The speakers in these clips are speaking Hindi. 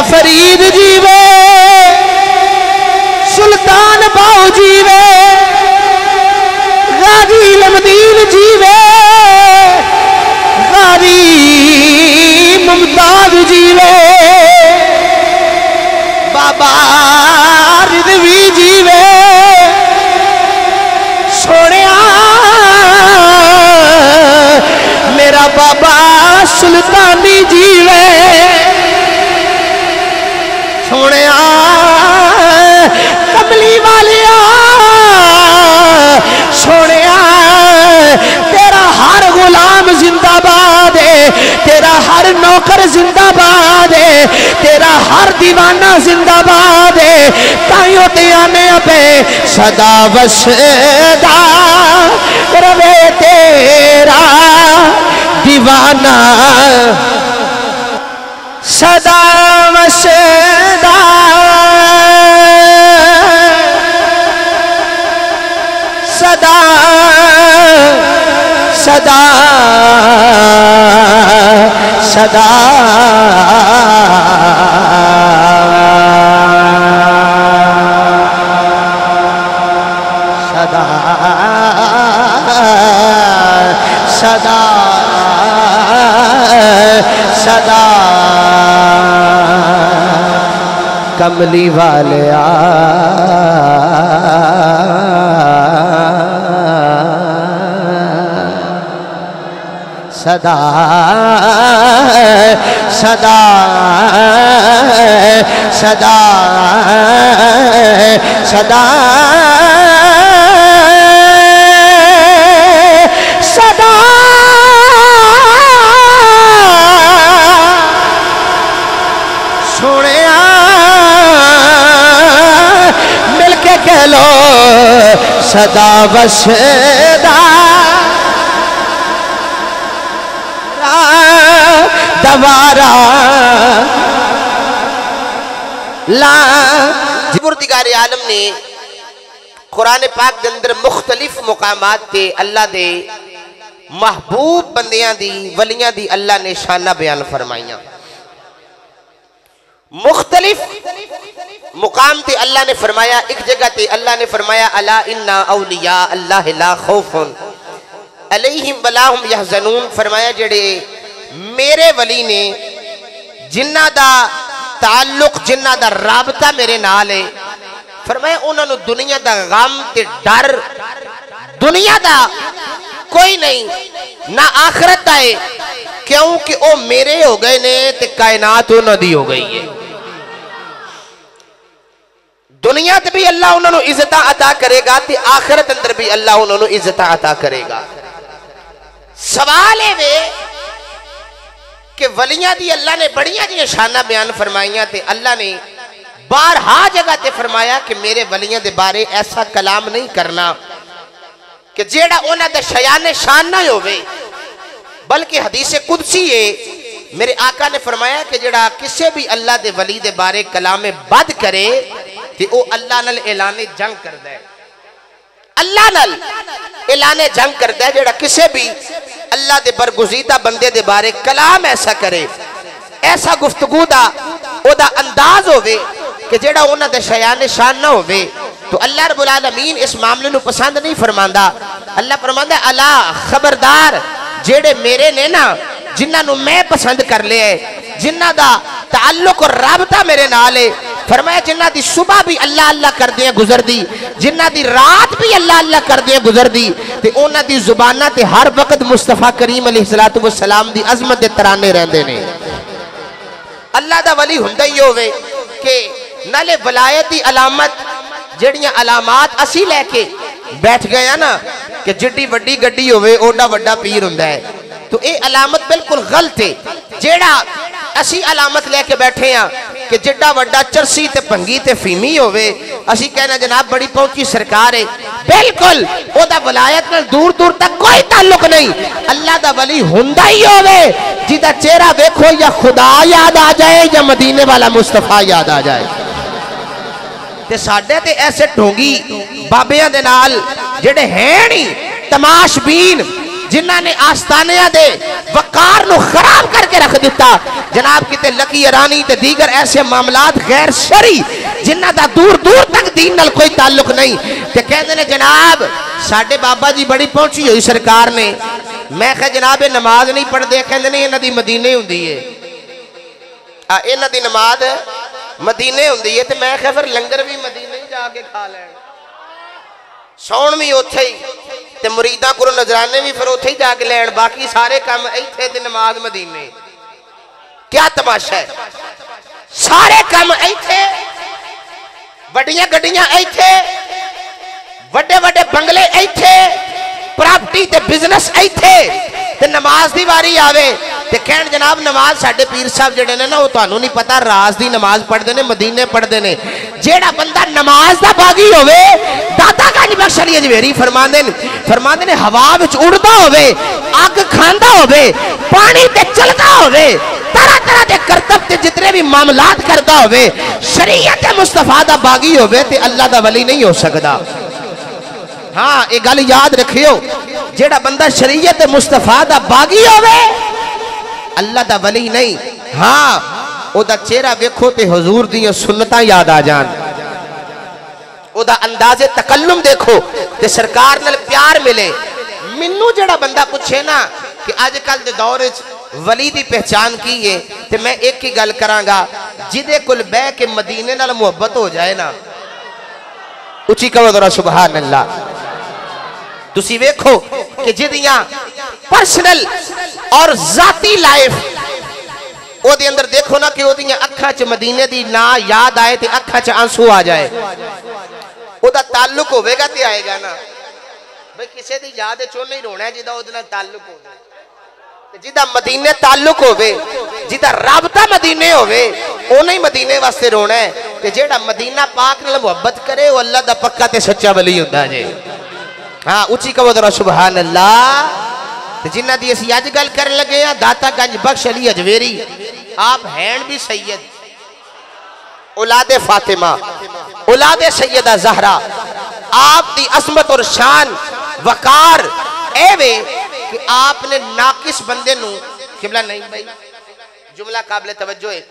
फरीद जीवे, सुल्तान बाऊ जीवे, गाजी लमदीन जीवे, गाजी मुमताज जीवे, बाबा रिजवी जीवे, सोनिया मेरा बाबा सुल्तानी जीवे, सोनिया कमली वालिया, सोनिया तेरा हर गुलाम जिंदाबाद है, तेरा हर नौकर जिंदाबाद है, तेरा हर दीवाना जिंदाबाद है। ताइयों ते आने पे सदा वसदा रवे तेरा दीवाना, सदा वसदा सदा सदा सदा सदा सदा सदा कमली वाले सदा सदा सदा सदा सदा सोनिया मिलके कह लो सदा वसदा दवारा ला। परवरदिगार आलम ने कुरान पाक के अंदर मुख्तलिफ मुकामात ते अल्लाह दे महबूब बंदियां दी वलियां दी अल्लाह ने शाना बयान फरमाइया। मुख्तलिफ मुकाम ते अल्लाह ने फरमाया, एक जगह ते अल्लाह ने फरमाया अला इन्ना औलिया अल्लाह ला खौफुन अलैहिम वला हुम यहज़नून। फरमाया जेड़े मेरे वली ने, जिन्ना दा ताल्लुक जिन्ना दा राबता मेरे नाल है, फरमाया उन्होंने दुनिया दा गम ते डर दुनिया दा कोई नहीं, ना आखिरत दा है, क्योंकि वो मेरे हो गए ने ते कायनात उन्हां दी हो गई है। दुनिया ते भी अल्लाह उन्होंने इज्जत अता करेगा ते आखिरत अंदर भी अल्लाह उन्होंने इज्जत अता करेगा। सवाल है कि वलियां दी अल्लाह ने बड़ियां जी शाना बयान फरमाइया ते अल्लाह ने बारहा जगह ते फरमाया कि मेरे वलियां दे बारे ऐसा कलाम नहीं करना कि जेड़ा उन्हां दे शयाने शान ना होवे, बल्कि हदीस कुदसी है, मेरे आका ने फरमाया कि जेड़ा किसी भी अल्लाह दे वली दे बारे कलामे बद करे ते ओ अल्लाह नाल ऐलाने जंग करदा है, अल्लाह नाल ऐलाने जंग करदा है। जेड़ा किसी भी अल्लाह दे बरगुज़ीदा बंदे दे बारे कलाम ऐसा करे, ऐसा गुफ्तगू दा ओदा अंदाज होवे कि जेड़ा उन्हां दे शयाने शान ना होवे, तो अल्लाह रब्बुल आलमीन इस मामले नूं पसंद नहीं फरमांदा। अल्लाह फरमांदा अला खबरदार, जेड़े मेरे ने ना, जिन्हां नूं मैं पसंद कर लिया है, जिन्हां दा ताल्लुक और राबता मेरे नाल है, फरमाया जिन्हां दी सुबह भी अल्लाह अल्लाह करदे गुजर दी, जिन्हां दी रात भी अल्लाह अल्लाह करदे गुजर दी, ते उन्हां दी जुबानां ते हर वक्त मुस्तफा करीम अलैहिस्सलातु वस्सलाम दी अजमत दे तराने रहंदे ने। अल्लाह दा वली हुंदा ही होवे कि नाले वलायत दी अलामत जेड़ियां अलामात असी लैके बैठ गए ना कि जिड्डी वड्डी गड्डी होवे ओडा वड्डा पीर हुंदा है, तो ये अलामत बिल्कुल गलत है। जेड़ा असी अलामत लैके बैठे हैं कि जिड्डा वड्डा चरसी ते भंगी ते फीमी होवे, असी कहना जनाब बड़ी पहुंची सरकार है, बिल्कुल ओदा वलायत नाल दूर दूर तक कोई ताल्लुक नहीं। अल्लाह दा वली हुंदा ही होवे जिदा चेहरा वेखो या खुदा याद आ जाए या मदीने वाला मुस्तफा याद आ जाए। ते साडे ते ऐसे ढोंगी बाबियां दे नाल जेड़े हैं नहीं तमाशबीन, जिन्हां ने आस्तानिया दे वकार नूं खराब करके रख दिता। जनाब किते लकी ईरानी ते दीगर ऐसे मामलात गैर शरी जिन्हां दा दूर दूर तक दीन नाल कोई ताल्लुक नहीं ते कहंदे ने जनाब साडे बाबा जी बड़ी पहुंची हुई सरकार ने। मैं कहा जनाब नमाज नहीं पढ़ते, कहंदे ने इन्हां दी मदीने हुंदी है, इन्हां दी नमाज मदीने हुंदी है। ते मैं कहा फिर लंगर भी मदीने ही जाके खा लैण, सौण भी उत्थे ही ते मुरीदां कोलों नजराने भी फिर उत्थे ही जाके लैण, बाकी सारे काम इत्थे ते नमाज मदीने। क्या तमाशा है, सारे काम इत्थे, वड्डियां गड्डियां इत्थे, वड्डे वड्डे बंगले इत्थे, प्रॉपर्टी ते बिजनेस इत्थे, ते नमाज दी वारी आवे ते कहण जनाब नमाज साडे पीर साहब जिहड़े ने ना वो तुहानू नहीं पता राज दी नमाज पढ़दे ने, मदीने पढ़दे ने। जेड़ा बंदा नमाज दा बागी होवे दाता गंज बख्श अली अजमेरी फरमांदे ने हवा विच उड़दा होवे, अग खांदा होवे, पानी ते चलदा होवे, तरह तरह के करतब ते जितने भी मामलात करता होवे, शरीयत मुस्तफा दा बागी होवे ते अल्लाह दा वली नहीं हो सकदा। हाँ ये गल याद रखियो, जेड़ा बंदा शरीयत मुस्तफा दा बागी होवे अल्लाह दा वली नहीं। हाँ ओदा चेहरा वेखो ते हुजूर दी सुन्नतां याद आ जान, ओदा अंदाजे तकल्लुम देखो ते सरकार नाल प्यार मिले। मैनू जेड़ा बंदा पूछे ना कि अजकल दे दौर च वली दी पहचान की है, ते मैं एक ही गल करांगा, जिदे कोल बह के मदीने नाल मुहब्बत हो जाए ना, उची कहो जरा सुभान अल्लाह। तुसी वेखो कि जिदियां पर्सनल और जाती लाइफ ओदे अंदर देखो ना कि ओदियां अखां च मदीने दी ना याद आए ते अखां च आंसू आ जाए, ओदा ताल्लुक होवेगा ते आएगा ना। भाई किसी दी याद चो नहीं रोना है जिदा ओदे नाल ताल्लुक होवे, जिदा मदीने ताल्लुक होवे, जिदा राबता मदीने होवे, ओने ही मदीने वास्ते रोना है। ते जेड़ा मदीना पाक नाल मुहब्बत करे वो अल्लाह दा पक्का ते सच्चा वली हुंदा जे। हाँ उची कहो जरा सुभान अल्लाह। ते जिन्हां दी असीं अज गल करन लगे आ दाता गंज बख्श अली अजमेरी, आप हैं भी सैयद, औलादे फातिमा, औलादे सैयदा ज़हरा। आप दी अज़मत और शान वकार एवे कि आपने नाकिस बंदे नू किबला नहीं भाई जुमला काबिल तवज्जो है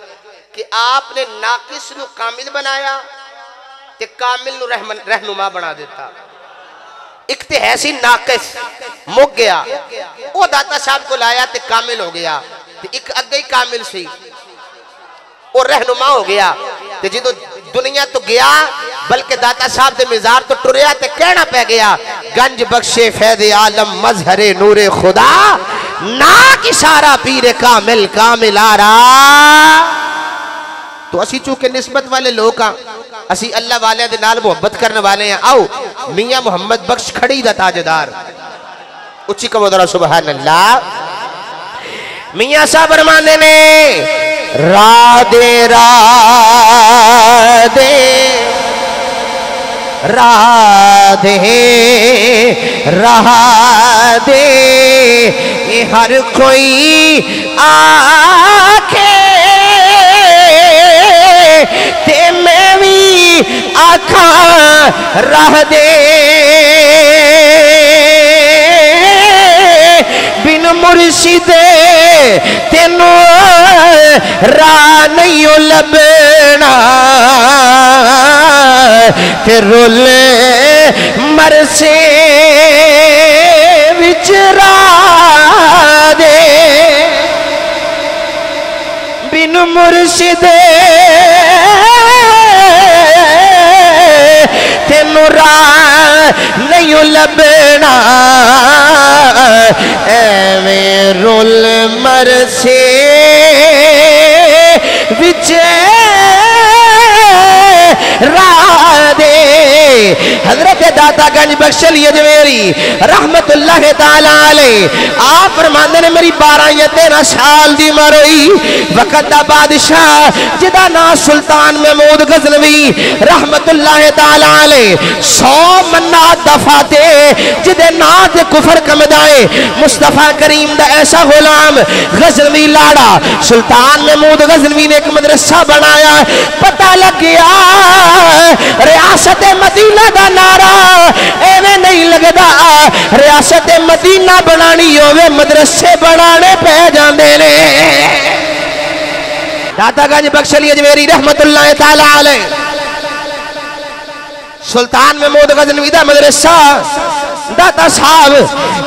कि आपने नाकिस नू कामिल बनाया ते कामिल नू रहनुमा बना देता। एक ते ऐसी नाकिस मुक गया, वो दाता साहब को लाया ते कामिल हो गया, ते एक अगे ही कामिल सी और रहनुमा हो गया। ते जो दुनिया तो गया बल्कि दाता साहब दे मिजार तो टुरया ते कहना पै गया गंज बख्शे फैदे आलम मजहरे नूरे खुदा ना कि सारा पीरे कामिल कामिल आरा। तो असी चूंकि निस्बत वाले लोग हाँ, असी अल्लाह वाले दे नाल मुहब्बत करने वाले हैं। आओ मियां मोहम्मद बख्श खड़ी दा ताजदार, उच्ची कहो जरा सुभान अल्लाह। मियां साहब फरमांदे ने राधे राधे राधे राधे ये हर कोई आखे ते मैं भी आखा राधे बिन मुर्शिदे तेनू राह नहीं लभना ते रोले मरसे विच राह दे बिन मुर्शिदे तेनू राह नहीं लभना एवें रोल मरसे विच राह दे। हजरत दाता गंज बख्श अली अजमेरी रहमतुल्लाह ताला अलैह आप फरमांदे ने मेरी 12 या 13 साल दी उम्र होई, वक्त दा बादशाह जिदा नाम सुल्तान महमूद गजनवी रहमतुल्लाह ताला अलैह 100 मन्ना दफाते जिदे नाम ते कुफर कमदाए मुस्तफा करीम दा ऐसा गुलाम गजनवी लाड़ा सुल्तान महमूद गजनवी ने एक मदरसा बनाया। पता लग गया रियासत मदीना दा नारा एवें नहीं लगता रियासत मदीना बनानी होवे मदरसे बनाने पै जांदे ने। दातागंज बख्शली अजमेरी रहमतुल्लाह ताला अलैह सुल्तान महमूद गजनवी दा मदरसा दाता साहब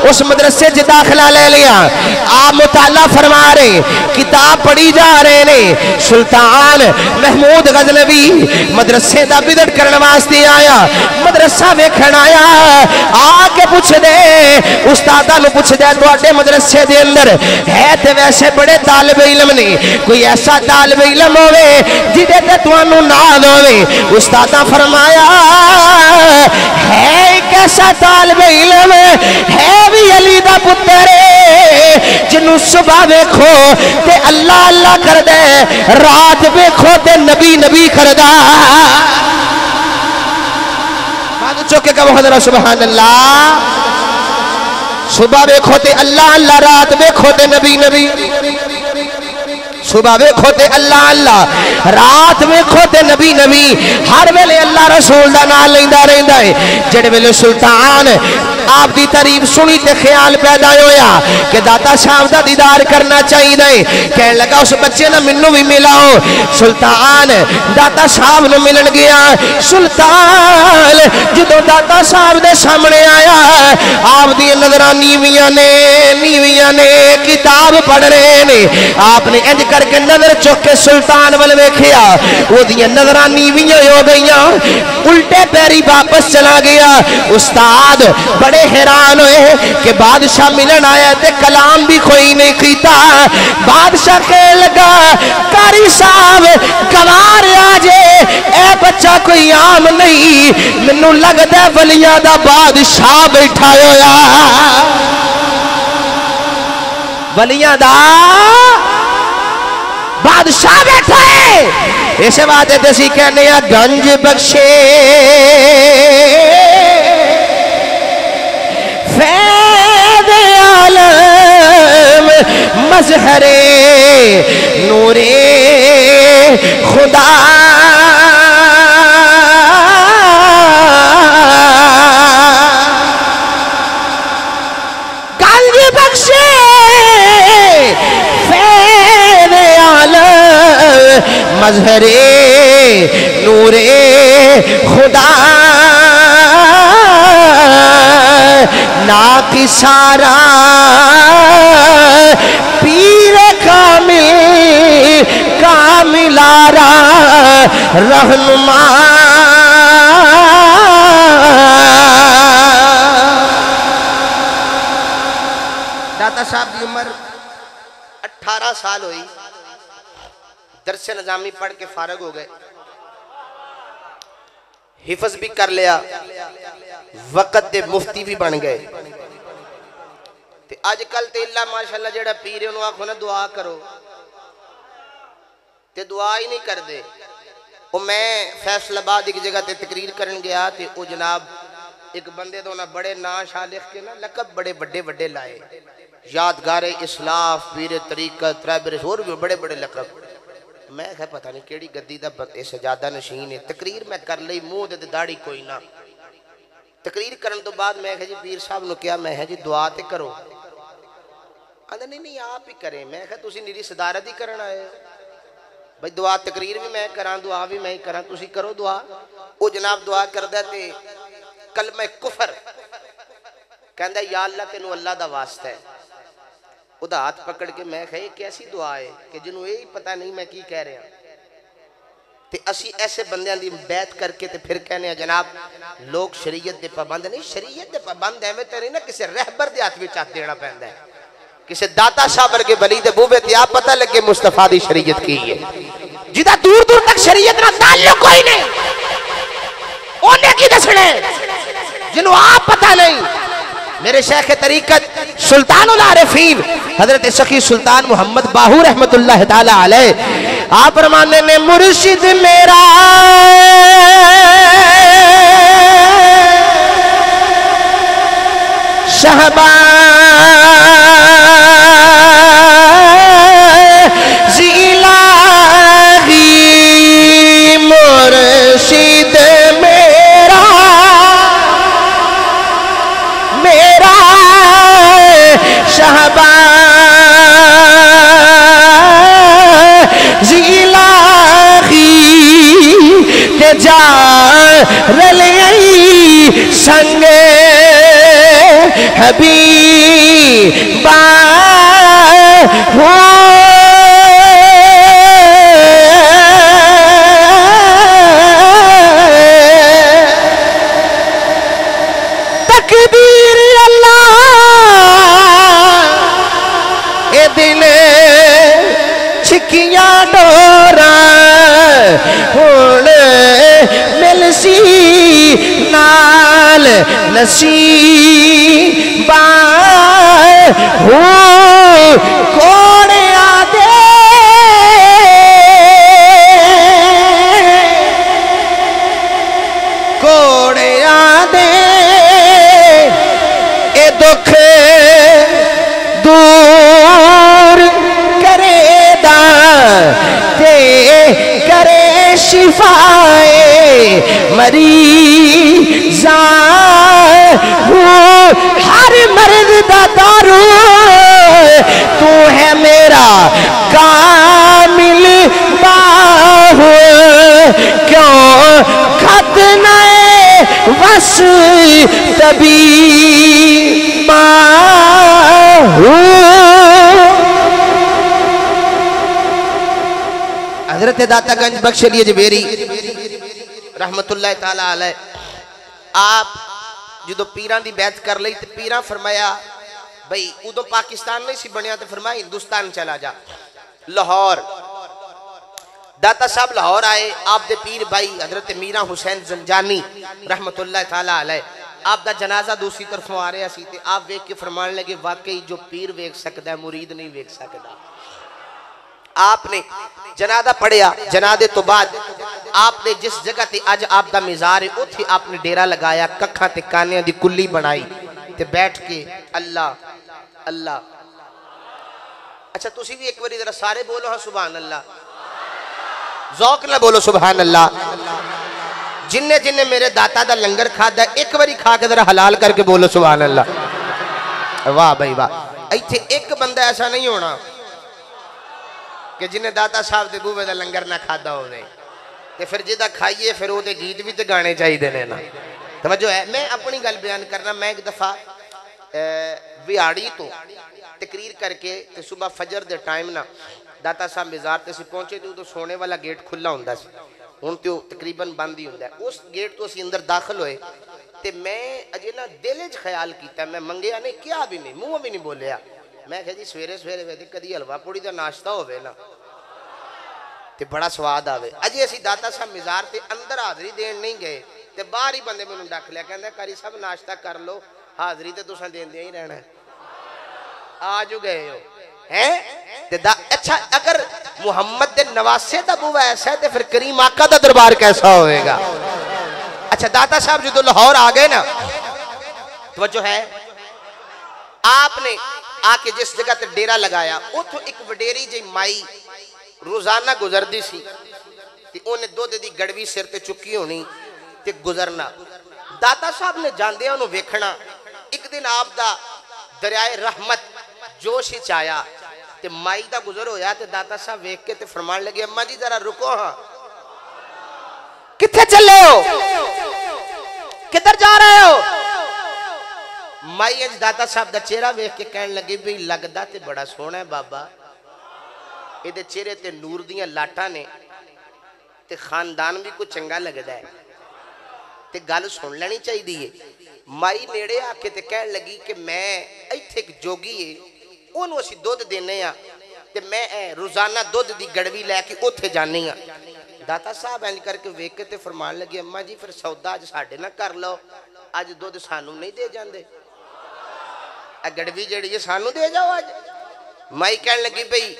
उस मदरसे च दाखिला ले लिया। आप मुताला फरमा रहे किताब पढ़ी जा रहे ने। सुल्तान महमूद गजनवी मदरसे का विजिट करने वास्ते आया, मदरसा वेखण आया। आके पूछ दे उस्तादा नु पूछ दे तुहाडे मदरसे दे अंदर है ते वैसे बड़े तालिब इल्म ने, कोई ऐसा तालिब इल्म होवे जिदे ते तुहानू नाज होवे। उस्तादा फरमाया है एक ऐसा तालिब इल्म है भी अली दा पुत्र जिन्नू सुबह वेखो ते अल्लाह अल्लाह कर दे, रात वेखो ते नबी नबी करदा। हाथ चुक के कहो जरा सुभान अल्लाह। सुबह वेखो ते अल्लाह अल्लाह, रात वेखो ते नबी नबी। सुबह वेखो ते अल्लाह अल्लाह, रात वेखो ते नबी नबी। हर वेले अल्लाह रसूल दा नाम लैंदा रहिंदा है। जेड़े वेले सुल्तान आप दी तारीफ सुनी ते ख्याल पैदा होया कि दाता साहब दा दीदार करना चाहिए। कहने लगा उस बच्चे ने मैनू भी मिलाओ। सुल्तान दाता साहब ने मिलन गया। सुल्तान जो दाता साहब दे सामने आया, आप दी नजर नीवियां ने किताब पढ़ रहे ने। आपने इंज करके नजर चुक के सुल्तान वाल वेखिया, ओदियां नजरां नीवियां हो गईयां, उल्टे पैरी वापस चला गया। उस्ताद बड़े हैरान हुए कि बादशाह मिलन आया ते कलाम भी कोई नहीं कीता। बादशाह कह लगा कारी साहब गवार आजे, ए बच्चा कोई आम नहीं, मैनू लगदा वलियां दा बादशाह बैठा होया। वलियां दा बादशाह बैठा है। इस बात असी कहने गंज बख्शे फैज़ आलम मज़हरे नूरे खुदा। गंज बख्शे फैज़ आलम मज़हरे नूरे खुदा। ना किसारा पीर कामिल कामिलारा रहनुमा। दाता साहब की उम्र 18 साल हुई। दरसे निजामी पढ़ के फारग हो गए, हिफज भी कर लिया, वक़्त दे मुफ्ती भी बन गए। ते अजकल ते इल्ला माशाअल्लाह जेड़ा पीर उन्होंने आखो ना दुआ करो ते दुआ ही नहीं करते। वो मैं फैसलाबाद एक जगह ते तकरीर करन गया ते वो जनाब एक बंदे तो ना बड़े ना शाह लिख के ना लकब बड़े बड़े बड़े लाए, यादगार इस्लाफ, पीर तरीकत, त्रैबर, होर भी बड़े बड़े लकब। मैं क्या पता नहीं केड़ी गद्दी दा सजादा नशीन है। तकरीर मैं कर ली, मुंह ते दाढ़ी कोई ना। तकरीर करन तो बाद मैं जी पीर साहब ने कहा, मैं जी दुआ ते करो। आंदा नहीं आप ही करें। मैं क्या तुसी निरी सदारत ही करन आए भाई, दुआ तकरीर भी मैं करा, दुआ भी मैं ही करा, तुसी करो दुआ। वो जनाब दुआ करदा ते कलमा कुफर कहंदा या अल्लाह तेनू अल्लाह दा वास्ता है। उदा हाथ पकड़ के मैं कहा कैसी दुआ है कि जिन्होंने यही पता नहीं मैं की कह रहा। ते असी ऐसे बंदियां दी बैत करके ते फिर कहने जनाब लोग शरीयत दे पाबंद नहीं। शरीयत दे पाबंद एवें ते नहीं ना, किसी रहबर दे हाथ विच हाथ देना पैंदा है, किसी दाता शाह वर्गे वली दे बूहे ते आप पता लगे मुस्तफा दी शरीयत की है। जिदा दूर दूर तक शरीयत नाल ताल्लुक कोई नहीं, ओने की दसणे जिन्हों आप पता नहीं। मेरे शेख तरीकत सुल्तानुल आरिफीन हजरत सखी सुल्तान मोहम्मद बाहू रहमतुल्लाह ताला अलैह आप फरमाने ने मुर्शिद मेरा शहबाज़ इलाही मुर्शिद मेरा जा रलियई संगे हबीबा हो तकदीर अल्लाह ए दिन छिकिया डोरा हुण मिलसी नाल नसीबा हो कोने आदे कोने आदे ए दुख दूर करेदा ते करे शिफाए मरीज़ा हर मर्द दा दारू तू है मेरा कामिल बाहु क्यों खत नए वस तभी बाहु। हजरत दातागंज बख्श अली जवेरी रहमतुल्लाह ताला अलैह आप जो पीरां दी बैत कर ली तो पीरां फरमाया भाई उदो पाकिस्तान नहीं सी बनया तो फरमाया हिंदुस्तान चला जा लाहौर। दाता साहब लाहौर आए आप दे पीर भाई हजरत मीरा हुसैन जंजानी रहमतुल्लाह ताला अलैह आप दा जनाजा दूसरी तरफों आ रहा सी ते आप वेख के फरमान लगे वाकई जो पीर वेख सकता है मुरीद नहीं वेख सकता। आपने जनादा पढ़िया जनादे तो बाद आपने जिस जगह ते अज आप दा मिजार है उत्थे आपने डेरा लगाया कखा ते कानिया दी कुल्ली बनाई ते बैठ के अल्लाह अल्लाह। अच्छा तुसी भी एक बारी जरा सारे बोलो हाँ सुभान अल्लाह ज़ौक ना बोलो सुभान अल्लाह। जिन्ने जिन्ने मेरे दाता दा लंगर खादा एक बारी खा के जरा हलाल करके बोलो सुभान अल्लाह। वाह भाई वाह। इत्थे एक बंदा ऐसा नहीं होना कि जिन्हें दाता साहब के बूहे का लंगर ना खाता हो फिर जिदा खाइए फिर वो गीत भी तो गाने चाहिए ने ना। तवज्जो है मैं अपनी गल बयान करना। मैं एक दफ़ा बिहाड़ी तो तकरीर करके ते सुबह फजर दे टाइम ना दाता साहब मिजार ते असीं पहुंचे तो उदों सोने वाला गेट खुला हुंदा सी हुण तो तकरीबन बंद ही हुंदा। उस गेट तो असीं अंदर दाखिल होए ते मैं अजे ना दिल च ख्याल किया मैं मंगिया नहीं क्या भी नहीं मूँह भी नहीं बोलिया। मैं कहा जी सवेरे सवेरे वे कदी हलवा पूड़ी का नाश्ता होवे ना ते बड़ा स्वाद आवे। अजे असीं दाता साहब मिजार ते अंदर हाजरी देन नहीं गए ते बाहर ही बंदे मैनूं डक लिया कहंदा कारी साहब नाश्ता कर लो हाजरी ते तुसां देंदे ही रहना आ जो गए हो हैं ते अच्छा अगर मुहम्मद दे नवासे दा बुआ ऐसा है तो फिर करीम आका दा दरबार कैसा होएगा। अच्छा दाता साहब जो लाहौर आ गए ना तो जो है आपने आके जिस जगह ते डेरा लगाया उतो एक वडेरी जी माई रोजाना गुजरती सी ते उन्हें दुध दी गड़वी सिर ते चुकी होनी ते गुजरना। दाता साहब ने जांदे उन्होंने वेखना। एक दिन आप दा दरियाए रहमत जोश ही आया ते माई दा गुजर होया ते दाता साहब वेख के ते फरमान लगे अम्मा जी जरा रुको हाँ किथे चले हो किधर जा रहे हो। माई अज दाता साहब दा चेहरा वेख के कहन लगी भी लगदा ते बड़ा सोहना है बाबा इहदे चेहरे ते नूर दियां लाटां ने ते खानदान भी कुछ चंगा लगदा है ते गल सुन लेनी चाहिए। माई नेड़े आके ते कहन लगी कि मैं इत्थे एक जोगी है उन्होंने असीं दुध देने आ ते मैं रोजाना दुध दी गड़वी लैके उत्थे जानी आ। दाता साहब इंज करके वेख के ते फरमान लगे अम्मा जी फिर सौदा अज साडे नाल कर लो अज दुध सानू नहीं दे जांदे गड़वी जी सानू दे जाओ अज। माई कह लगी भाई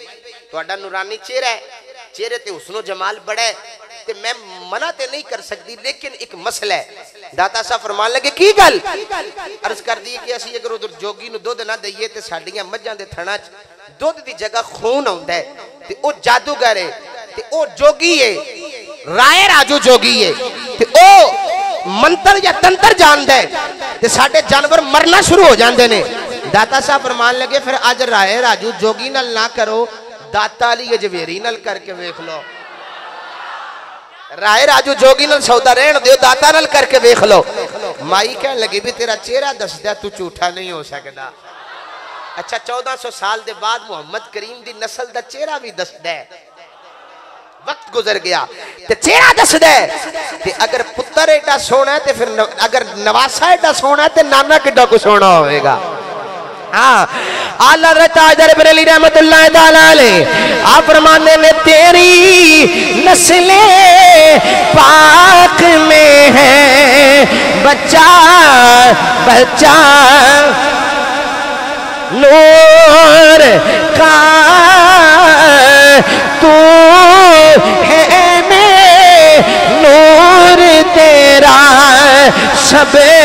तुहाडा नूरानी चेहरा है चेहरे ते हुस्नो जमाल बड़ा है ते मैं मना ते नहीं कर सकती लेकिन एक मसला है। दाता साहब फरमान लगे की गल अर्ज कर दी कि असीं अगर उधर जोगी नूं दुध ना दईए ते साडीआं मझां दे थणां च दुध दी जगह खून आउंदा है ते ओ जादूगर है ते ओ जोगी है राय राजू जोगी है ते ओ मंत्र या तंत्र जानदा है ते साडे जानवर मरना शुरू हो जांदे ने। दाता साहब फरमान लगे फिर अज राय राजू जोगी नाल ना करो दाता अली जवेरी नाल करके वेख लो। राय राजू जोगी नाल सौदा रहन दियो, दाता नाल करके देख लो। माई कहन लगी भी तेरा चेहरा दस दिया, तू झूठा नहीं हो सकता। अच्छा 1400 साल के बाद मुहम्मद करीम की नस्ल का चेहरा भी दसदा है। वक्त गुजर गया ते चेहरा दसदा है। ते अगर पुत्र एडा सोना है ते फिर अगर नवासा एडा सोना है ते नाना किड्डा को सोना होगा। हाँ, आला रताजर बरेली रहमतुल्लाह ताला अलैह आप फरमाने में तेरी नस्ले पाक में है बच्चा बच्चा नूर का तू है में नूर तेरा सबे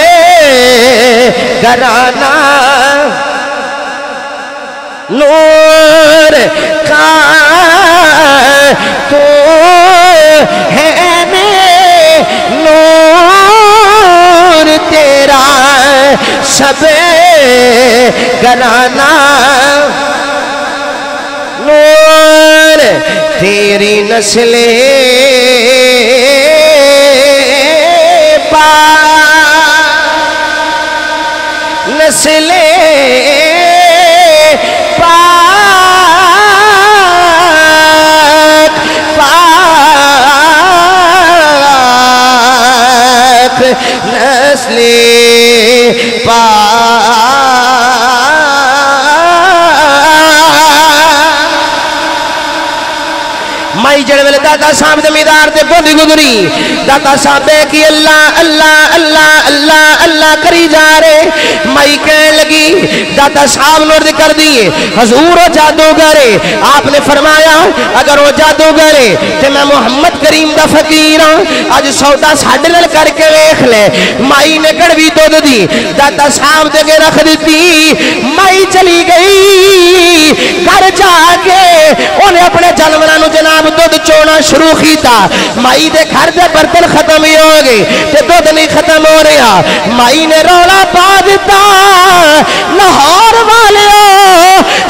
घराना नूर का तू है में नूर तेरा सबे घराना नूर तेरी नस्ले नस्ले पाक पाक नस्ले माई जड़ वेले दाता साहब जमींदार ते बोली गुजरी दाता साहब की अल्लाह अल्लाह अल्लाह अल्लाह अल्लाह करी जा रहे। माई कहने लगी दाता साहब नोट कर दिए हजूर वो जादूगर है। आपने फरमाया अगर वो जादूगर है तो मैं मुहम्मद करीम दा फकीर हाँ, अज सौदा साडे नाल करके वेख ले। माई ने कड़वी दुध दी दाता साहब दे अगे रख दी। माई चली गई घर जाके उन्हें अपने जानवरां नूं जनाब दुध चोना शुरू किया। माई दे घर दे बर्तन खत्म ही हो गए ते दुध नहीं खत्म हो रहा। माई ने रौला पा दिता लाहौर वाले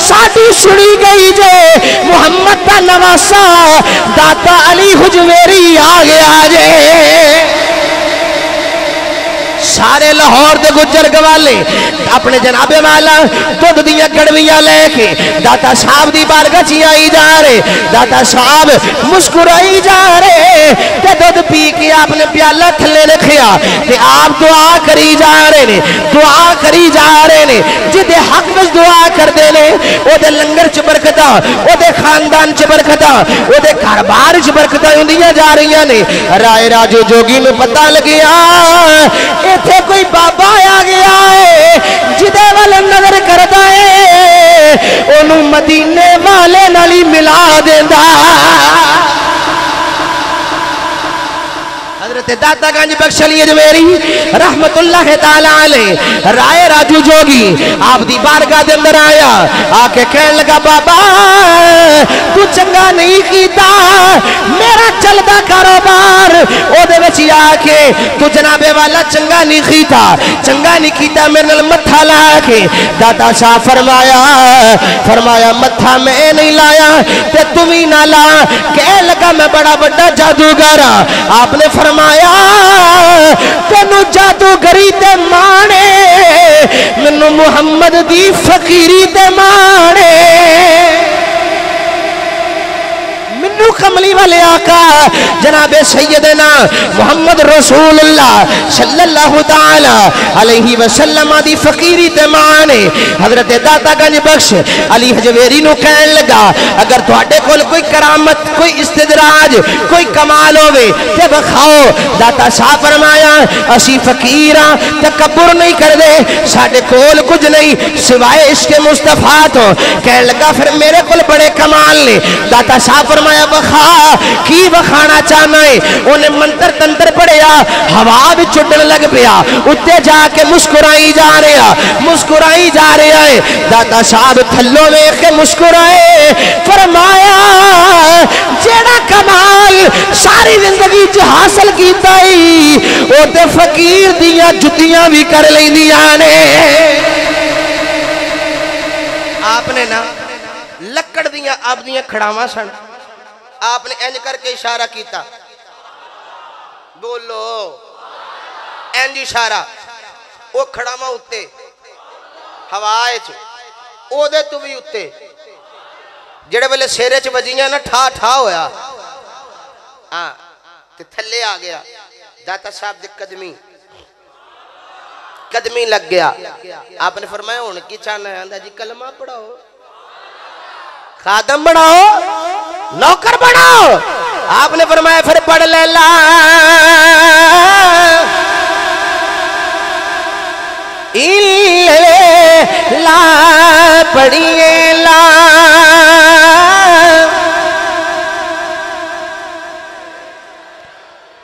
साडी सुनी गई जे मुहम्मद दा नवासा दाता अली हुजवेरी आ गया जे। सारे लाहौर के गुजर गवाले अपने जनाबे वाला दुध दिया कड़वियां लेके दाता साहब की बारगाह च आई जा रहे। दाता साहब मुस्कुराई जा रहे ते दुध पी के आपने प्याला थले रखिया ते आप दुआ करी जा रहे ने दुआ करी जा रहे ने। जिदे हक में दुआ करते ने ओदे लंगर च बरकतां ओदे खानदान च बरकतां ओदे घर बार च बरकतां हुंदियां जा रही ने। राय राजू जोगी नूं पता लगिया इत्थे कोई बाबा आ गया है जिदे वाल नजर करदा है ओनू मदीने वाले नाल ही मिला देंदा। हजरत दाता गंज बख्श अली अजमेरी रहमतुल्लाह ताला अलैह राय राजू जोगी आप दी बारगाह दे अंदर आया आके कहने लगा बाबा तू चंगा नहीं कीता मेरा चलदा कारोबार ओदे विच आके तू जनाबे वाला चंगा नहीं कीता मेरे नाल मत्था ला के। दाता शाह फरमाया मत्था मैं नहीं लाया ते तू भी ना ला। कह लगा मैं बड़ा बड़ा जादूगर हाँ। आपने फरमाया तेनू जादूगरी ते माने मैनू मुहम्मद दी फकीरी ते माने। मैनू कमली वाले आका जनाबे सैयदना मुहम्मद रसूलुल्लाह सल्लल्लाहु ताला अलैहि वसल्लम दी फकीरी ते माने। हजरत दाता गंज बख्श अली हजवेरी नूं कहन लगा अगर तुहाडे कोल कोई करामत कोई इस्तिदराज कोई कमाल होवे ते विखाओ। दाता साहब फरमाया असी फकीर हां तकब्बुर नहीं करदे साडे कोल कुछ नहीं सिवाय इश्क मुस्तफा तो। कहन लगा फिर मेरे कोल बड़े कमाल ने। दाता साहब फरमाया वखा की वखाना चाहना है। उन्हें मंत्र तंत्र पढ़िया हवा भी चुटन लग पिया उत्ते जाके मुस्कुराई जा रहा है। दाता साहब थल्लो वेख के मुस्कुराए फरमाया जेड़ा कमाल सारी जिंदगी च हासिल कीता ओ ते फकीर दियां जुतियां भी कर लैंदियां ने। आपने ना लकड़ दियां आप दियां खड़ावां सन आपने इंज करके इशारा किया बोलो इंज इशारा वो खड़ावा उत्ते हवाए च ओदे तू भी उत्ते जेड़े वेले सिरे च वजियां ना ठा ठा होया हाँ ते थल्ले आ गया दाता साहब दे कदमी लग गया। आपने फरमाया हुण की चाहना है? आंदा जी कलमा पढ़ाओ, खादम बनाओ, नौकर बनाओ। आपने फरमाया फिर पढ़ ले ला पढ़िए ला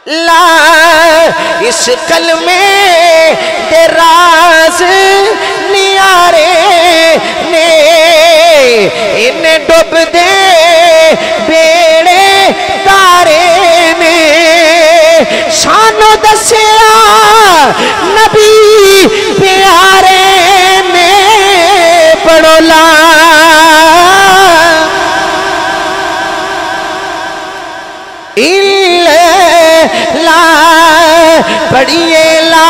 ला इस कलमे दे राज नियारे ने इन्हें डुब दे बेड़े तारे ने सानू दसिया नबी प्यारे ने पढ़ो ला पढ़िए ला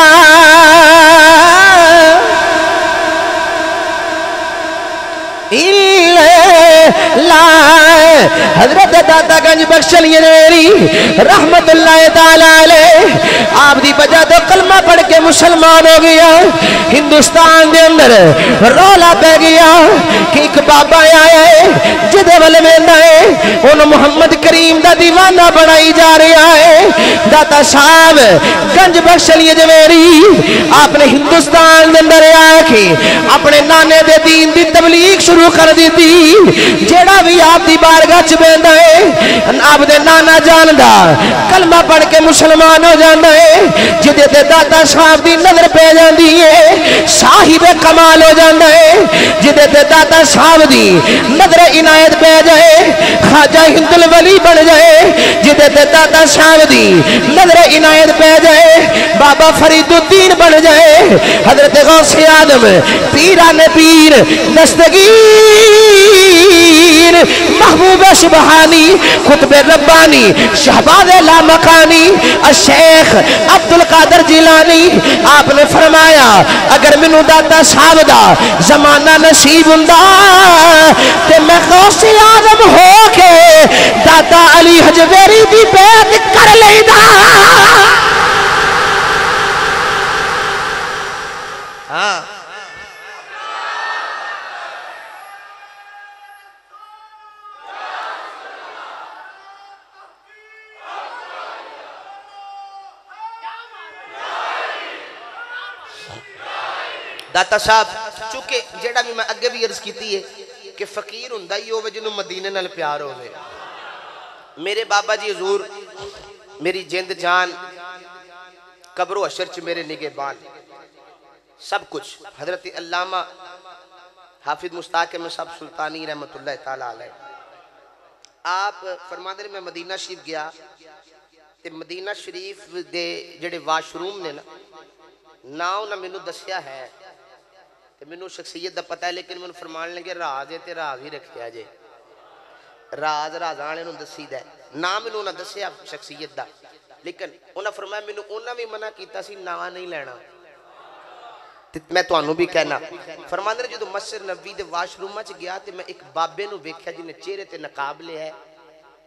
हजरत दातागंज बख्शलिए रहमतुल्लाह ताला अलैह आप दी वजह तो कलमा पढ़ के मुसलमान हो गया। हिंदुस्तान के अंदर रौला पै गया कि एक बाबा आया है जिदे वाले वेंदा है उन मुहम्मद करीम दा दीवाना बनाई जा रहा है। दाता साहब गंज बख्शलिए जवेरी आपने हिंदुस्तान के अंदर आके अपने नाने दे दीन दी तबलीग शुरू कर दी थी। जेड़ा भी आप दी बारगाह च बेंदा है आप दे नाना जानदा कलमा पढ़ के मुसलमान हो जाता है। जिदे ते दाता साहब दी नजर पै जाती है साहिब कमाल हो जाता है। जिदे ते दाता साहब दी नजर इनायत पै जाए खाजा हिंदुल वली बन जाए। जिदे ते दाता साहब दी नजर इनायत पै जाए बाबा फरीदुद्दीन बन जाए। हजरत गौसे आदम पीरा ने पीर दस्तगीर महबूब सुबहानी खुतबे रब्बानी शहबाज ला मकानी शेख अब्दुल कादर जिलानी आपने फरमाया अगर मैनू दाता साहब दा जमाना नसीब हुंदा ते मैं गौसे आदम हो के दाता अली हजवेरी दी बैत कर लेदा। हाँ दाता साहब चूंकि जेड़ा भी मैं अगे भी अर्ज की है कि फकीर हुंदा ही होवे जिन्हों मदीने नाल प्यार होवे। मेरे बाबा जी हजूर मेरी जिंद जान कब्रो हशर च मेरे निगहबान सब कुछ। हजरत अल्लामा हाफिज मुश्ताक में सब सुल्तानी रहमतुल्लाह ताला अलैह आप फरमाते ने मैं मदीना शरीफ गया ते मदीना शरीफ दे जेड़े वाशरूम ने ना उन्हें मैनू दसिया है ते मैनू शख्सियत दा पता है लेकिन मैनू फरमान लगे राज है ते राज ही रखिया जे राज राजा वाले दसीदा ना मैनू उन्हें दसिया शख्सियत दा लेकिन उन्हें फरमाया मैनू उन्हें भी मना किया ना नहीं लेना। मैं तुहानू भी कहना फरमांदे ने जो मस्जिद नबी दे वाशरूम च गया तो मैं एक बाबे नू वेख्या जिन्हें चेहरे ते नकाब लिया है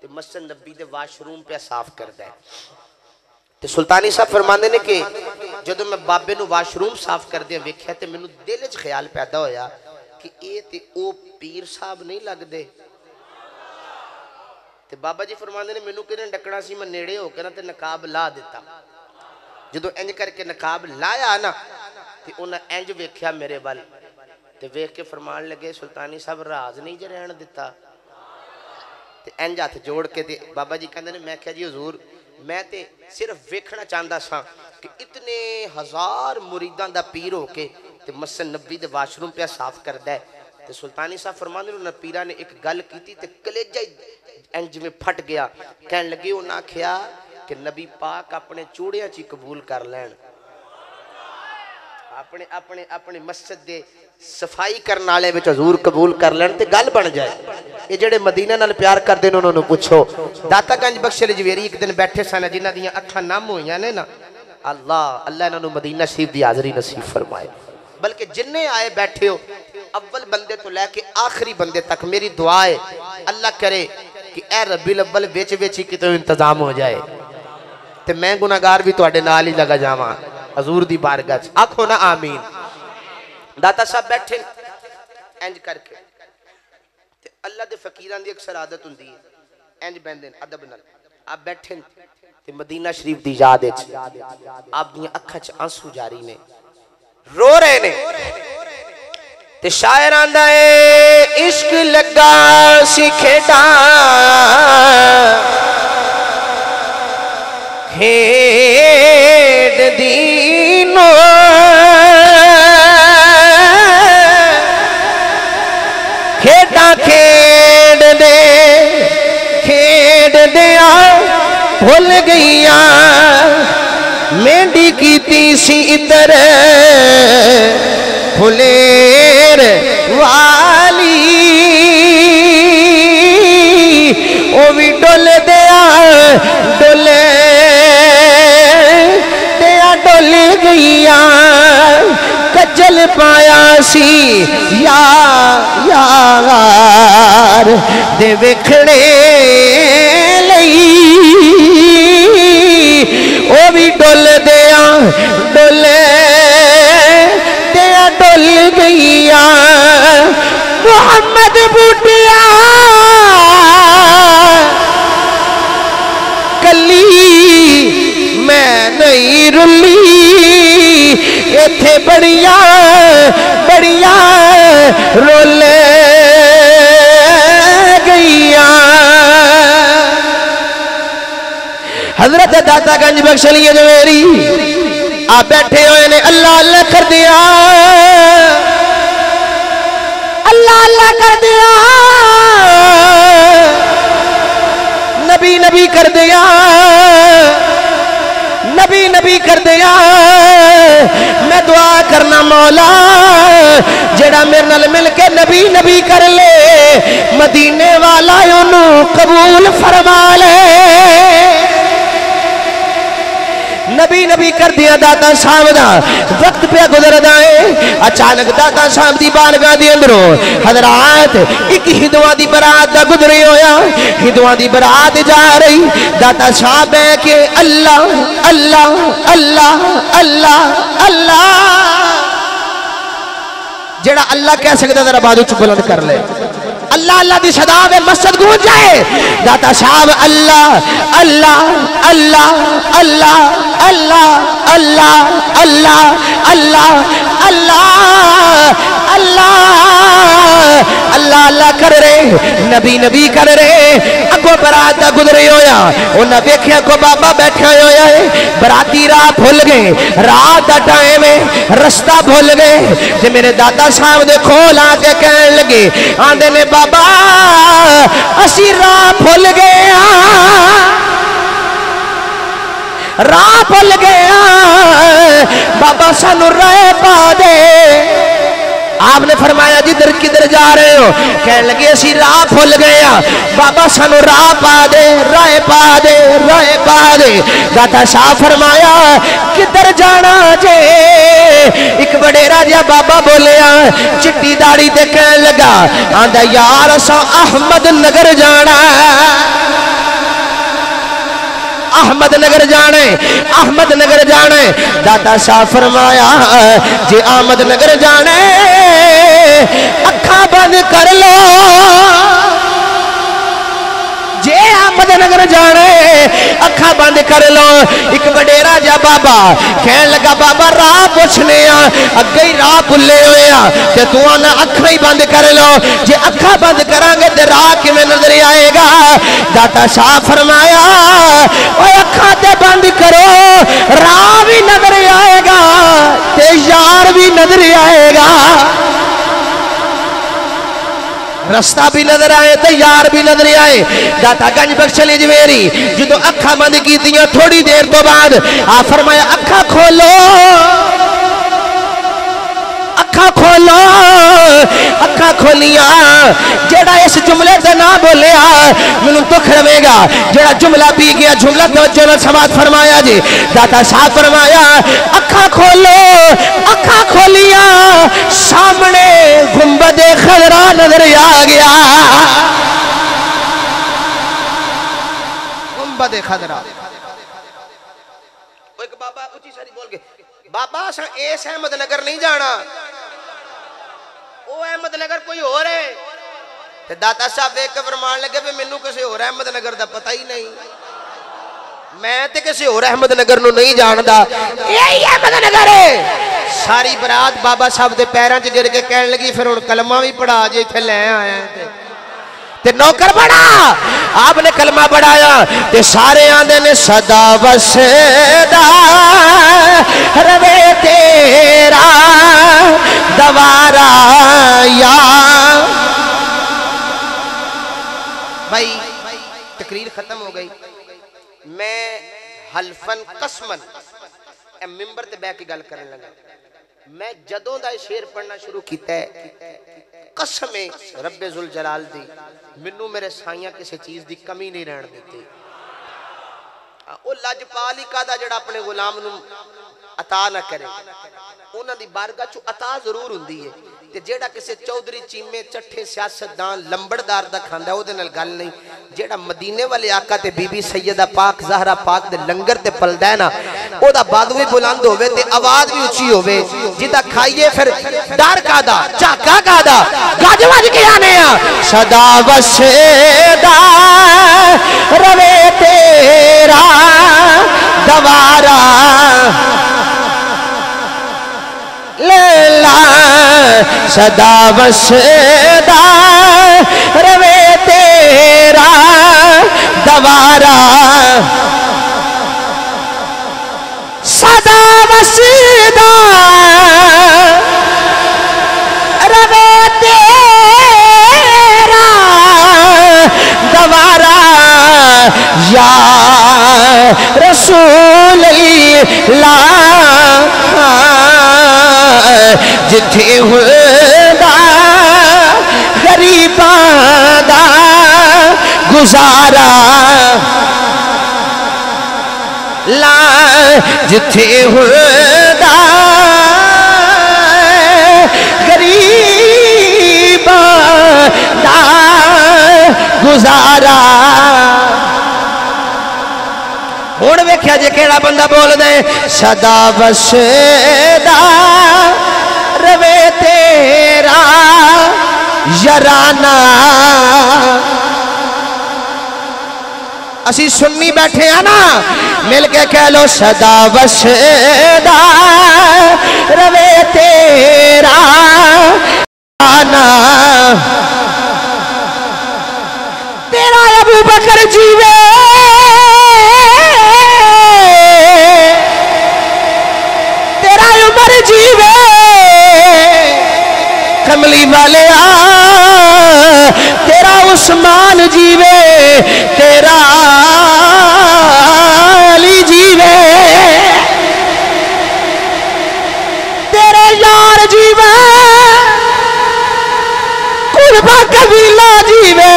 तो मस्जिद नबी दे वाशरूम पे साफ करता है। तो सुल्तानी साहब फरमांदे ने कि जो मैं बाबे नू वाशरूम साफ करदे वेख्या तो मैनू दिल च ख्याल पैदा होया कि ये ते ओ पीर साहब नहीं लगते। तो बाबा जी फरमांदे ने मैनू किहने डकना सी मैं नेड़े होकर ना ते नकाब ला दिता। जो इंज करके नकाब लाया ना तो उन्हें इंज वेख्या मेरे वाल तो वेख के फरमान लगे सुल्तानी साहब राज नहीं जे रहन दिता। तो इंज हथ जोड़ के ते बाबा जी कहते हैं मैं क्या जी हजूर मैं तो सिर्फ वेखना चाहता सा कि इतने हजार मुरीदां दा पीर होके ते मस्जिद नबी दे वाशरूम पे साफ करता है। तो सुल्तानी साहब फरमांदे ने पीरा ने एक गल की ते कलेजा इंज में फट गया। कहन लगे उन्हें आख्या कि नबी पाक अपने चूड़ियां च कबूल कर लैन अपने अपने अपने मस्जिद दे सफाई करने वाले हजूर कबूल कर लैन ते गल बन जाए। ये जेड़े मदीना नाल प्यार करते हैं उन्होंने पूछो। दाता गंज बख्श जवेरी एक दिन बैठे सन जिन्हां दियां अखां नम होईयां ने ना, अल्लाह अल्लाह इन्हां नूं मदीना शरीफ की हाज़री नसीब फरमाए। बल्कि जिन्ने आए बैठे हो अव्वल बंदे तो लैके आखिरी बंदे तक मेरी दुआ है अल्लाह करे कि ए रबीउल अव्वल विच विच ही कितों इंतजाम हो जाए तो मैं गुनाहगार भी तुहाडे नाल ही लगा जावां हजूर दी बारगाह च। आखो ना आमीन। दाता साहब बैठे इंज करके ते अल्लाह दे फकीरां दी अक्सर आदत हुंदी है इंज बैंदे अदब नाल आप बैठे ते मदीना शरीफ दी याद विच आप दी अखां च आंसू जारी ने, रो रहे ने ते शायर आंदा है इश्क लगा सी खेड़ा खेड दीनो खेड़ा खेड दिया भुल गईया मेंढी कीती सी इतर फुलेर वाली ओ भी डोल दिया डोल गईया कजल पाया सी यार दे वेखणे लई ओ भी डोल दिया डोल गईया मोहम्मद बूटिया कली मैं नहीं रुली इथे बड़िया बड़िया रोल गईया। हजरत दाता गंज बख्श जवेरी आ बैठे हुए ने अल्लाह अल्लाह कर दिया अल्लाह अल्लाह कर दिया नबी नबी कर दिया नबी नबी कर दिया। मैं दुआ करना मौला जेड़ा मेरे नाल मिल के नबी नबी कर ले मदीने वाला ओनू कबूल फरमा ले। नबी नबी कर दिया दाता साहब दा वक्त पे गुजरदा है अचानक दाता साहब दी बारगाह दे अंदरों हजरात एक हिंदुआ दी बरात दा गुजरे होया हिंदुआ दी बरात जा रही दाता साहब है कि अल्लाह अल्लाह अल्लाह अल्लाह अल्लाह जेड़ा अल्लाह कह सकदा जरा बाजू च बुलंद कर ले अल्लाह अल्लाह दी सदा में मस्जिद गूंज जाए। दाता साहब अल्लाह अल्लाह अल्लाह अल्लाह अल्लाह अल्लाह अल्लाह अल्लाह अल्लाह अल्लाह अल्लाह अल्लाह कर रहे नबी नबी कर रहे अगो बरात दा गुजरे होया उन्हें वेख्या को बाबा बैठा होया है बराती राह भुल गए रात दा टाइम है रास्ता भुल गए ते मेरे दादा साहब दे खोल आके कहन लगे आंदे ने बाबा असी राह भुल गए राह भुल गया बाबा सानू राह पा दे। आपने फरमाया जिधर किधर जा रहे हो कह लगे असी राह भुल गए बाबा सानू राह पा दे राह पा दे राह पा दे। दाता शाह फरमाया किधर जाना जे एक बड़े राजा बाबा बोलिया चिट्टी दाढ़ी ते कह लगा आंदा यार असा अहमद नगर जाना अहमद नगर जाने अहमद नगर जाने। दाता शाह फरमाया जे अहमद नगर जाने अखा बंद कर लो जे अहमद नगर जाने अखा बंद कर लो। एक बड़े राजा बाबा कह लगा बाबा राह पुछने अगे ही राह भुले हुए तू आना अखा ही बंद कर लो जे अखा बंद करांगे तो राह किवें नजर आएगा। दाता शाह फरमाया अखा ते बंद करो राह भी नजर आएगा ते यार भी नजर आएगा रास्ता भी नजर आए तो यार भी नजर आए। दाता गंज बख्श जवेरी जो अखा बंद की थोड़ी देर तो बाद आ फरमाया अखा खोलो अखा खोलो अखा खोलिया जेड़ा इस जुमले से ना बोलिया मैनू दुख रवेगा। जेड़ा जुमला पी गया जुमला तवज्जो नाल समात फरमाया जी। दाता साहब फरमाया अखा खोलो, अखा खोलिया सामने गुंबदे खजरा नजर आ गया। गुंबदे खजरा एक बाबा उची सारी बोल के बाबा असा इस अहमदनगर नहीं जाना, वो अहमदनगर कोई हो रहे। ते दाता साहब देख के फरमान लगे भी मैनू किसी होर अहमदनगर का पता ही नहीं, मैं ते किसी होर अहमदनगर नूं नहीं जानदा, यही अहमदनगर है। सारी बरात बाबा साहब के पैरों च गिर के कहन लगी फिर हुण कलमा भी पढ़ा जे इत्थे लै आया ते नौकर बड़ा। आपने कलमा पढ़ाया ते सारे आंदे ने सदा वसदा रवे तेरा दवारा या। भाई तकरीर खत्म हो गई। मैं हल्फन कसमन मिंबर ते बैठ के गल करने लगा। मैं जदों दा शेर पढ़ना शुरू किया कसम रब्बे जुल जलाल दी मैनू मेरे साइयां किसी चीज की कमी नहीं रहन देती। वो लजपाल ही कादा जड़ा अपने गुलाम नू अता ना करे, उन्हां दी बारगाह चो अता जरूर हुंदी है। ते जेड़ा किसी चौधरी चीमे चट्ठे सियासतदान लंबड़दार दा खांदा ओदे नाल गल नहीं। जेड़ा मदीने वाले आका ते बीबी सैयदा पाक ज़हरा पाक दे लंगर ते पलदा है ना, ओदा बादू भी बुलंद होवे ते आवाज भी उची होवे। जिदा खाइए फिर डर कादा झाका कादा गज वज के आने आ। सदा वसदा रवे तेरा दवारा लेला सदा वसदा रवे तेरा दवारा सदा वसदा रवे तेरा दवारा या रसूल अल्लाह। जिथे हुंदा गरीबां दा गुजारा ला, जिथे हुंदा गरीबां दा गुजारा। हुण वेख्या जे केड़ा बंदा बोल दे सदा वसदा रवे तेरा यराना। असी सुन्नी बैठे हैं ना, मिल के कह लो सदा वसदा रवे तेरा आना। तेरा अबू बकर जीवे तेरा उमर जीवे कमली वाले तेरा उस्मान जीवे तेरा अली जीवे तेरे यार जीवे कुर्बा कबीला जीवे।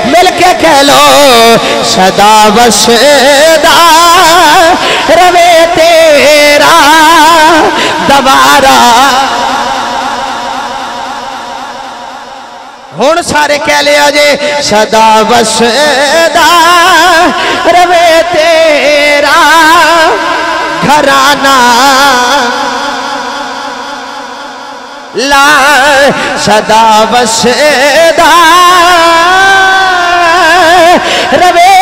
मिल के कह लो सदा वसदा रवे तेरा दवारा। हुण सारे कह लिया जे सदा वसदा रवे तेरा घराना ला। सदा वसदा रवे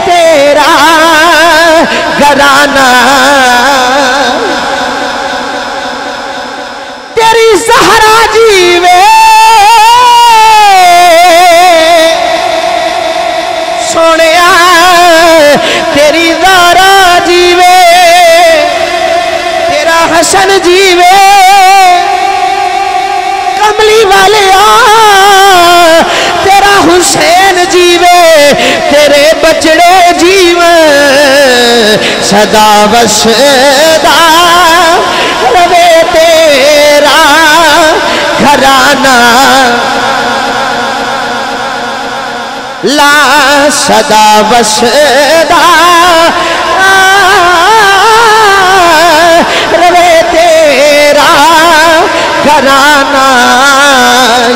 तेरा घराना। तेरी ज़हरा जीवे सोनिया तेरी ज़हरा जीवे तेरा हसन जीवे कमली वाले तेरा हुसैन जीवे तेरे बचड़े जीवे। सदा वसदा रवे तेरा घराना ला सदा वसदा रवे तेरा घराना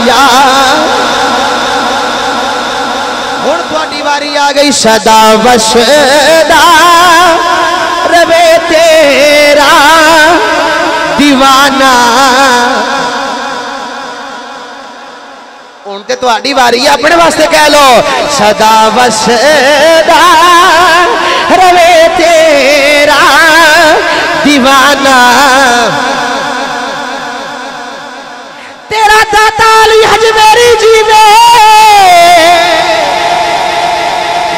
या। हुण तुहाडी वारी आ गई। सदा वसदा रवे तेरा दीवाना। हुण ते तुहाडी वारी है, अपने वास्ते कह लो। सदा वसदा रवे तेरा दीवाना। तेरा दाता अली हजवेरी जीवे,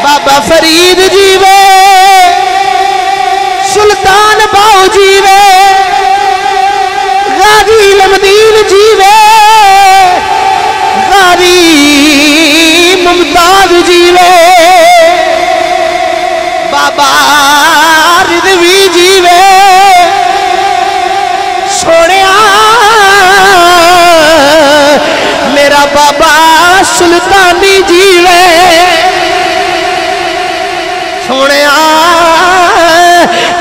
बाबा फरीद जीवे, सुल्तान बाऊ जीवे, गाजी लमदीन जीवे, गाजी मुमताज जीवे, बाबा रिजवी जीवे। सोनिया मेरा बाबा सुल्तानी जीवे। सोनिया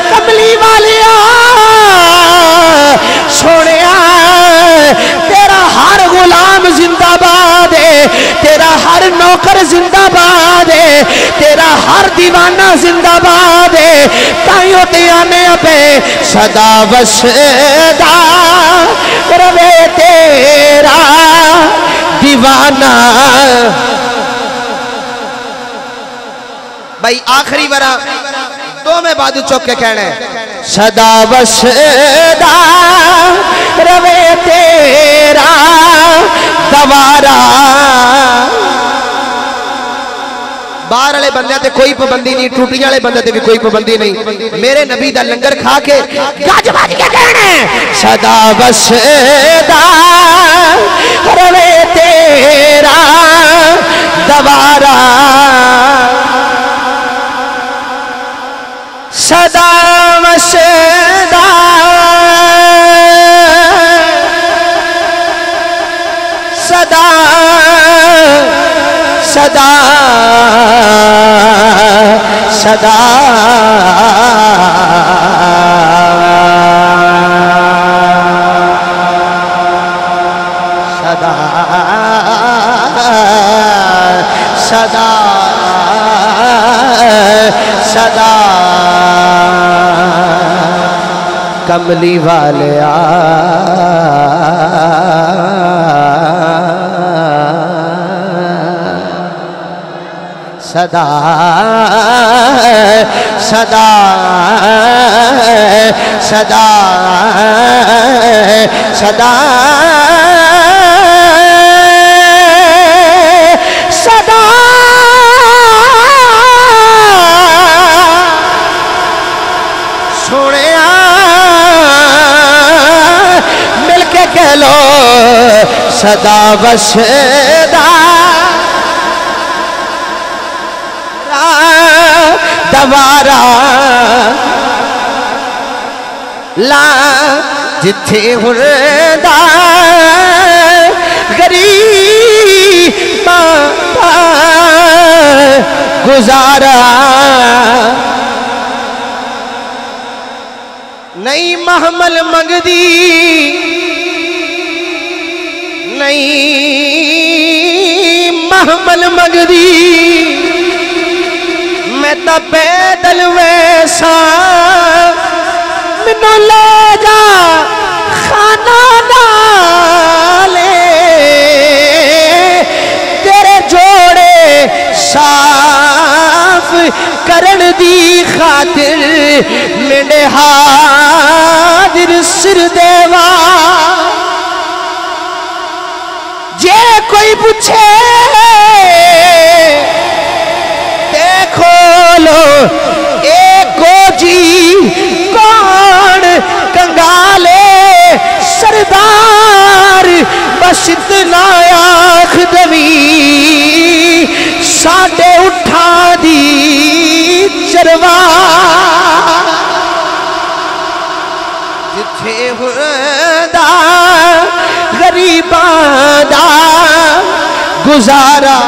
कमली वालिया सोनिया तेरा हर गुलाम जिंदाबाद है, तेरा हर नौकर जिंदाबाद है, तेरा हर दीवाना जिंदाबाद है। ताइयों ते आने पे सदा वसदा रवे तेरा दीवाना। भाई आखिरी बार दो में बाजू चौक के कहना है। सदा वसदा रवे तेरा दवारा। बाहर वाले बंदे ते कोई पाबंदी नहीं, टूटियां वाले बंदे ते भी कोई पाबंदी नहीं। मेरे नबी दा लंगर खा के गज बज के कहना है। सदा वसदा रवे तेरा दवारा। सदा वसदा सदा सदा सदा सदा सदा सदा कमली वाले सदा सदा सदा सदा सदा सोनिया मिलके कह लो। सदा वसदा दवारा। ला जिथे हुरदा गरीब गुजारा। नहीं महमल मंगदी नहीं महमल मंगदी। मैं तो पैदल वैसा मैनू ले जा खाना नाले। तेरे जोड़े साफ करन दी खातिर मेरे हाजिर सिर देवा। जे कोई पूछे खोलो एको जी कौन कंगाले सरदार। बस इतना आख दवी साडे उठा दी चरवा। जिथे हुरदा गरीबां दा गुजारा।